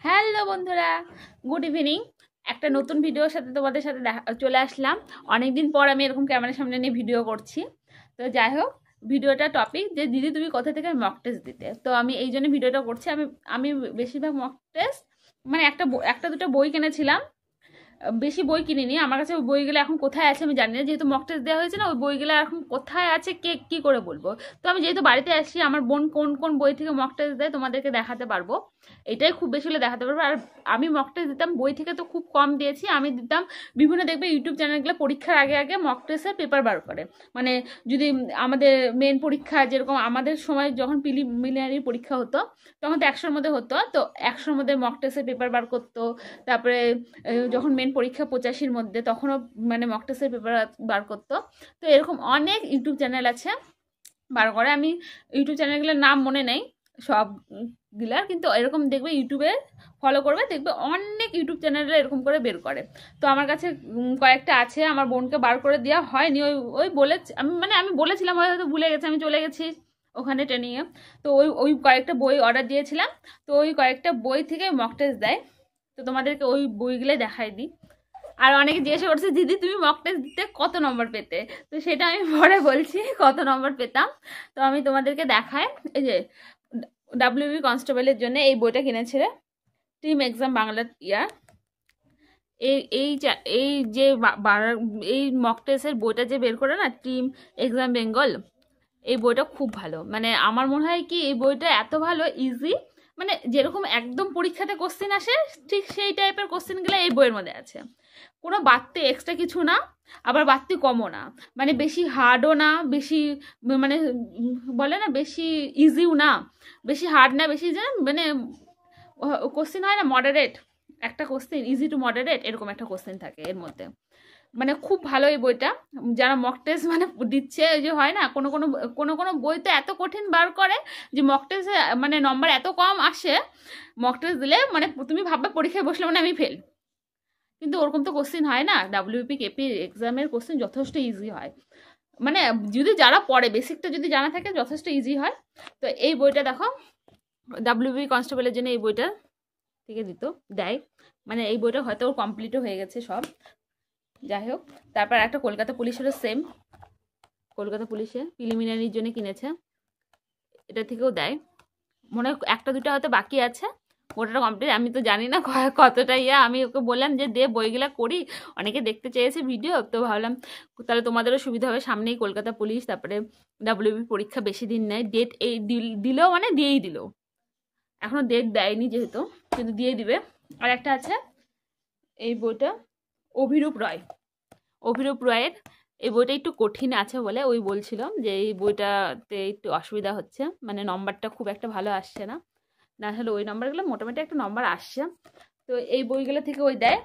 Hello বন্ধুরা, good evening. একটা নতুন ভিডিওর সাথে তোমাদের সাথে চলে আসলাম। অনেকদিন পর আমি এরকম ক্যামেরার সামনে নিয়ে ভিডিও করছি। তো যাই হোক, ভিডিওটা টপিক যে দিদি তুমি কোথা থেকে মক টেস্ট দিতে। তো আমি এই জন্য ভিডিওটা করছি। আমি বেশিরভাগ মক টেস্ট মানে একটা দুটো বই কিনেছিলাম, বেশি বই কিনিনি। আমার কাছে ওই বইগুলো এখন কোথায় আছে আমি জানি না, যেহেতু মক টেস্ট দেওয়া হয়েছে না, ওই বইগুলো এখন কোথায় আছে কে কি করে বলবো। তো আমি যেহেতু বাড়িতে আসছি, আমার বোন কোন কোন বই থেকে মক টেস্ট দেয় তোমাদেরকে দেখাতে পারবো। এটাই খুব বেশি হলে দেখাতে পারবো। আর আমি মক টেস্ট দিতাম বই থেকে তো খুব কম দিয়েছি, আমি দিতাম বিভিন্ন, দেখবে ইউটিউব চ্যানেলগুলো পরীক্ষার আগে আগে মক টেস্টের পেপার বার করে। মানে যদি আমাদের মেন পরীক্ষা, যেরকম আমাদের সময় যখন প্রিলিমিনারি পরীক্ষা হতো তখন তো 100-র মধ্যে হতো, তো 100-র মধ্যে মক টেস্টের পেপার বার করতো। তারপরে যখন মেন পরীক্ষা 85-র মধ্যে, তখনও মানে মক টেস্টের পেপার বার করতো। তো এরকম অনেক ইউটিউব চ্যানেল আছে বার করে। আমি ইউটিউব চ্যানেলগুলোর নাম মনে নেই সবগুলার, কিন্তু এরকম দেখবে ইউটিউবে ফলো করবে, দেখবে অনেক ইউটিউব চ্যানেলে এরকম করে বের করে। তো আমার কাছে কয়েকটা আছে, আমার বোনকে বার করে দেওয়া হয়নি। ওই ওই বলে আমি বলেছিলাম, হয়তো ভুলে গেছে, আমি চলে গেছি ওখানে ট্রেনিংয়ে। তো ওই ওই কয়েকটা বই অর্ডার দিয়েছিলাম। তো ওই কয়েকটা বই থেকে মক টেস্ট দেয়। তো তোমাদেরকে ওই বইগুলোই দেখাই দিই। আর অনেকে জিজ্ঞাসা করছে, দিদি তুমি মক টেস্ট দিতে কত নম্বর পেতে। তো সেটা আমি পরে বলছি কত নম্বর পেতাম। তো আমি তোমাদেরকে দেখাই। এই যে ডাব্লিউবি কনস্টেবলের জন্য এই বইটা কিনেছিলে, টিম এক্সাম বাংলা ইয়ার। এই এই এই যে এই মক টেস্টের বইটা যে বের করে না, টিম এক্সাম বেঙ্গল, এই বইটা খুব ভালো। মানে আমার মনে হয় কি, এই বইটা এত ভালো, ইজি। মানে যেরকম একদম পরীক্ষাতে কোশ্চেন আসে, ঠিক সেই টাইপের কোশ্চেনগুলো এই বইয়ের মধ্যে আছে। কোনো বাড়তি এক্সট্রা কিছু না, আবার বাড়তি কমও না। মানে বেশি হার্ডও না, বেশি মানে বলে না বেশি ইজিও না, বেশি হার্ড না, বেশি যে মানে কোশ্চেন হয় না মডারেট, একটা কোশ্চেন ইজি টু মডারেট, এরকম একটা কোশ্চেন থাকে এর মধ্যে। মানে খুব ভালো এই বইটা। যারা মক টেস্ট মানে দিচ্ছে, ওই যে হয় না কোনো কোনো কোনো কোনো বই তো এত কঠিন বার করে যে মক টেস্টে মানে নম্বর এত কম আসে, মক টেস্ট দিলে মানে তুমি ভাববে পরীক্ষায় বসলে মানে আমি ফেল। কিন্তু ওরকম তো কোশ্চেন হয় না, ডাব্লিউপি কেপি এক্সামের কোশ্চেন যথেষ্ট ইজি হয়। মানে যদি যারা পড়ে, বেসিকটা যদি জানা থাকে, যথেষ্ট ইজি হয়। তো এই বইটা দেখো, ডাব্লিউবি কনস্টেবলের জন্য এই বইটা থেকে দেয়। মানে এই বইটা হয়তো ওর কমপ্লিটও হয়ে গেছে সব। যাই হোক, তারপর একটা কলকাতা পুলিশেরও সেম, কলকাতা পুলিশে প্রিলিমিনারির জন্য কিনেছে, এটা থেকেও দেয়। মনে হয় একটা দুটো হয়তো বাকি আছে, ওটা কমপ্লিট। আমি তো জানি না কতটা আমি ওকে বললাম যে দে বইগুলা করি, অনেকে দেখতে চেয়েছে ভিডিও, তো ভাবলাম তাহলে তোমাদেরও সুবিধা হবে। সামনেই কলকাতা পুলিশ, তারপরে ডাব্লিউবি পরীক্ষা বেশি দিন নেয়, ডেট এই দিলেও মানে দিয়েই দিল, এখনো ডেট দেয়নি যেহেতু, কিন্তু দিয়ে দিবে। আর একটা আছে এই বইটা, অভিরূপ রয়, অভিরূপ রয়ের এই বইটা একটু কঠিন আছে বলে ওই বলছিল যে এই বইটাতে একটু অসুবিধা হচ্ছে, মানে নম্বরটা খুব একটা ভালো আসছে না। না হলে ওই নম্বরগুলো মোটামুটি একটা নম্বর আসছে। তো এই বইগুলো থেকে ওই দেয়।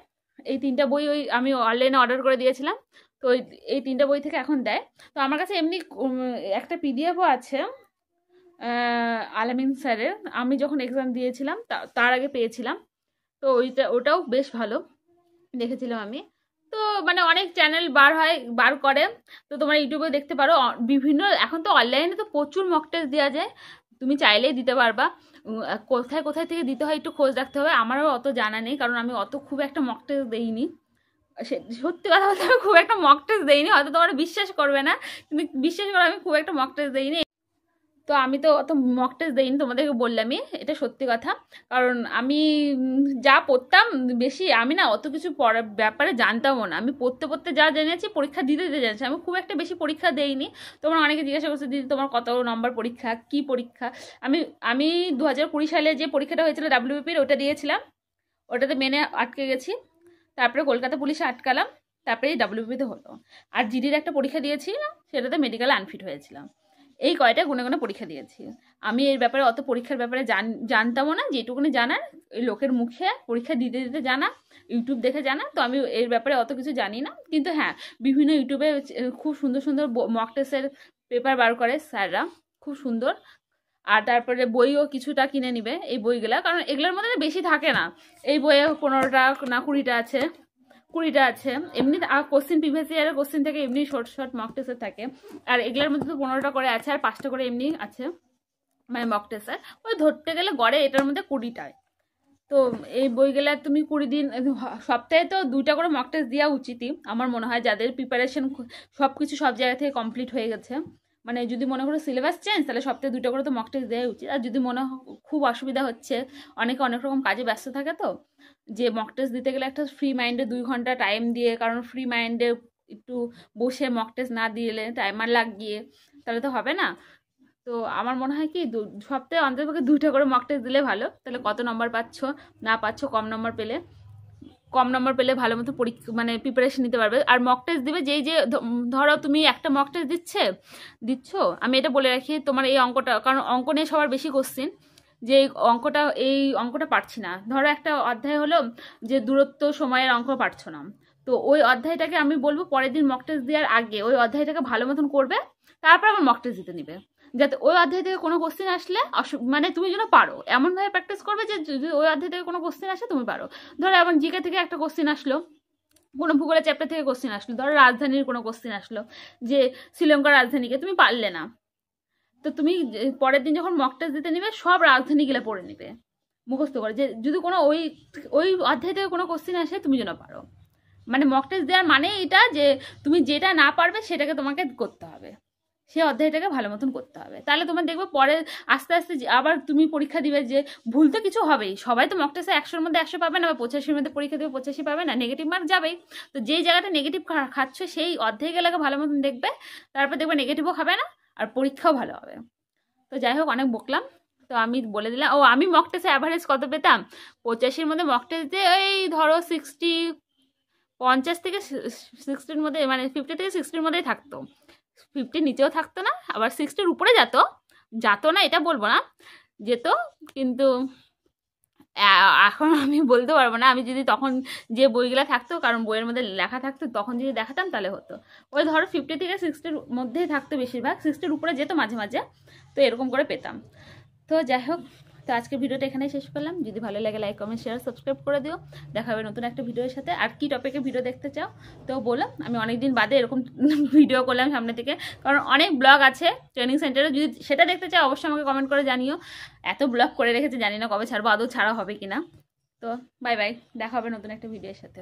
এই তিনটা বই ওই আমি অনলাইনে অর্ডার করে দিয়েছিলাম, তো ওই এই তিনটা বই থেকে এখন দেয়। তো আমার কাছে এমনি একটা পিডিএফও আছে আলামিন স্যারের, আমি যখন এক্সাম দিয়েছিলাম তার আগে পেয়েছিলাম। তো ওটাও বেশ ভালো দেখেছিলাম আমি। তো মানে অনেক চ্যানেল বার করে, তো তোমরা ইউটিউবে দেখতে পারো। বিভিন্ন এখন তো অনলাইনে তো প্রচুর মক টেস্ট দেওয়া যায়, তুমি চাইলেই দিতে পারবা। কোথায় কোথায় থেকে দিতে হয় একটু খোঁজ রাখতে হবে, আমারও অত জানা নেই, কারণ আমি অত খুব একটা মক টেস্ট দেইনি। সত্যি কথা বলতে আমি খুব একটা মক টেস্ট দেইনি, হয়তো তোমরা বিশ্বাস করবে না, কিন্তু বিশ্বাস করো আমি খুব একটা মক টেস্ট দেইনি। তো আমি তো অত মক টেস্ট দেইনি, তোমাদেরকে বললামই, এটা সত্যি কথা। কারণ আমি যা পড়তাম বেশি, আমি না অত কিছু পড়ার ব্যাপারে জানতামও না। আমি পড়তে পড়তে যা জেনেছি, পরীক্ষা দিতে দিতে জেনেছি, আমি খুব একটা বেশি পরীক্ষা দেইনি। তোমরা অনেকে জিজ্ঞাসা করছে, দিদি তোমার কত নম্বর পরীক্ষা, কি পরীক্ষা। আমি আমি 2020 সালে যে পরীক্ষাটা হয়েছিল ডাব্লিউপির, ওটা দিয়েছিলাম, ওটাতে মেনে আটকে গেছি। তারপরে কলকাতা পুলিশে আটকালাম, তারপরে ডাব্লিউপিতে হলো। আর জিডির একটা পরীক্ষা দিয়েছি না, সেটাতে মেডিকেলে আনফিট হয়েছিলাম। এই কয়টা গুনে গুনে পরীক্ষা দিয়েছি। আমি এর ব্যাপারে অত পরীক্ষার ব্যাপারে জানতামও না, যেটুকুনি জানার ওই লোকের মুখে পরীক্ষা দিতে দিতে জানা, ইউটিউব দেখে জানা। তো আমি এর ব্যাপারে অত কিছু জানি না, কিন্তু হ্যাঁ, বিভিন্ন ইউটিউবে খুব সুন্দর সুন্দর মক টেস্টের পেপার বার করে স্যাররা, খুব সুন্দর। আর তারপরে বইও কিছুটা কিনে নিবে এই বইগুলা, কারণ এগুলোর মধ্যে বেশি থাকে না। এই বইয়ে 15টা না 20টা আছে, 20টা আছে এমনি। আর কোশ্চেন প্রিভিয়াস ইয়ারের কোশ্চেন থেকে এমনি শর্ট শর্ট মক টেস্টের থাকে। আর এগুলোর মধ্যে তো 15টা করে আছে, আর 5টা করে এমনি আছে মানে মক টেস্টের। ওই ধরতে গেলে গড়ে এটার মধ্যে 20টায়, তো এই বইগুলা তুমি 20 দিন সপ্তাহে তো 2টা করে মক টেস্ট দেওয়া উচিতই আমার মনে হয়, যাদের প্রিপারেশন সব কিছু সব জায়গা থেকে কমপ্লিট হয়ে গেছে। মানে যদি মনে করো সিলেবাস চেঞ্জ, তাহলে সপ্তাহে 2টা করে তো মক টেস্ট দেওয়া উচিত। আর যদি মনে খুব অসুবিধা হচ্ছে, অনেকে অনেক রকম কাজে ব্যস্ত থাকে, তো যে মক টেস্ট দিতে গেলে একটা ফ্রি মাইন্ডে 2 ঘন্টা টাইম দিয়ে, কারণ ফ্রি মাইন্ডে একটু বসে মক টেস্ট না দিলে টাইমার লাগিয়ে তাহলে তো হবে না। তো আমার মনে হয় কি সপ্তাহে অন্ততপক্ষে 2টা করে মক টেস্ট দিলে ভালো। তাহলে কত নম্বর পাচ্ছ না পাচ্ছ, কম নম্বর পেলে ভালো মতো পরীক্ষা মানে প্রিপারেশন নিতে পারবে। আর মক টেস্ট দিবে যেই যে ধরো তুমি একটা মক টেস্ট দিচ্ছ, আমি এটা বলে রাখি, তোমার এই অঙ্কটা, কারণ অঙ্ক নিয়ে সবার বেশি কোশ্চিন, যে এই অঙ্কটা পারছি না, ধরো একটা অধ্যায় হলো যে দূরত্ব সময়ের অঙ্ক পারছো না, তো ওই অধ্যায়টাকে আমি বলবো পরের দিন মক টেস্ট দেওয়ার আগে ওই অধ্যায়টাকে ভালো মতন করবে, তারপর আবার মক টেস্ট দিতে নিবে, যাতে ওই অধ্যায় থেকে কোনো কোশ্চেন আসলে মানে তুমি যেন পারো, এমনভাবে প্র্যাকটিস করবে যে যদি ওই অধ্যায় থেকে কোনো কোশ্চেন আসে তুমি পারো। ধরো এমন জিকে থেকে একটা কোশ্চেন আসলো, কোনো ভূগোলের চ্যাপ্টার থেকে কোশ্চেন আসলো, ধরো রাজধানীর কোনো কোশ্চেন আসলো যে শ্রীলঙ্কার রাজধানীকে তুমি পারলে না, তো তুমি পরের দিন যখন মক টেস্ট দিতে নিবে সব রাজধানীগুলো পড়ে নিবে মুখস্থ করে, যে যদি কোনো ওই ওই অধ্যায় থেকে কোনো কোশ্চেন আসে তুমি যেন পারো। মানে মক টেস্ট দেওয়ার মানে এটা যে তুমি যেটা না পারবে সেটাকে তোমাকে করতে হবে, সে অধ্যায়টাকে ভালো মতন করতে হবে, তাহলে তোমার দেখবে পরে আস্তে আস্তে আবার তুমি পরীক্ষা দিবে, যে ভুল তো কিছু হবেই, সবাই তো মক টেস্টে 100-র মধ্যে 100 পাবে না, বা 85-র মধ্যে পরীক্ষা দেবে 85 পাবে না, নেগেটিভ মার্ক যাবেই। তো যেই জায়গাটা নেগেটিভ খাচ্ছ সেই অধ্যায়গুলোকে ভালো মতন দেখবে, তারপর দেখবে নেগেটিভও খাবে না আর পরীক্ষাও ভালো হবে। তো যাই হোক, অনেক বকলাম, তো আমি বলে দিলাম। ও আমি মক টেস্টে অ্যাভারেজ কত পেতাম, 85-র মধ্যে মক টেস্ট দিয়ে ওই ধরো 50 থেকে 60-র মধ্যে, মানে 50 থেকে 60-র মধ্যেই থাকতো, 50 নিচেও থাকতো না, আবার 60-র উপরে যেত না এটা বলবো না, যেত, কিন্তু এখন আমি বলতে পারবো না। আমি যদি তখন যে বইগুলো থাকতো, কারণ বইয়ের মধ্যে লেখা থাকতো, তখন যদি দেখাতাম তাহলে হতো। ওই ধরো 50 থেকে 60-র মধ্যেই থাকতো বেশিরভাগ, 60-র উপরে যেত মাঝে মাঝে, তো এরকম করে পেতাম। তো যাই হোক, তো আজকে ভিডিওটা এখানেই শেষ করলাম। যদি ভালো লাগে লাইক কমেন্ট শেয়ার সাবস্ক্রাইব করে দিও। দেখা হবে নতুন একটা ভিডিওর সাথে। আর কি টপিকে ভিডিও দেখতে চাও তো বলো, আমি অনেকদিন বাদে এরকম ভিডিও করলাম সামনে থেকে, কারণ অনেক ব্লগ আছে ট্রেনিং সেন্টারে, যদি সেটা দেখতে চাও অবশ্যই আমাকে কমেন্ট করে জানিও। এত ব্লগ করে রেখেছে, জানি না কবে ছাড়বো, আদৌ ছাড়া হবে কিনা। তো বাই বাই, দেখা হবে নতুন একটা ভিডিওর সাথে।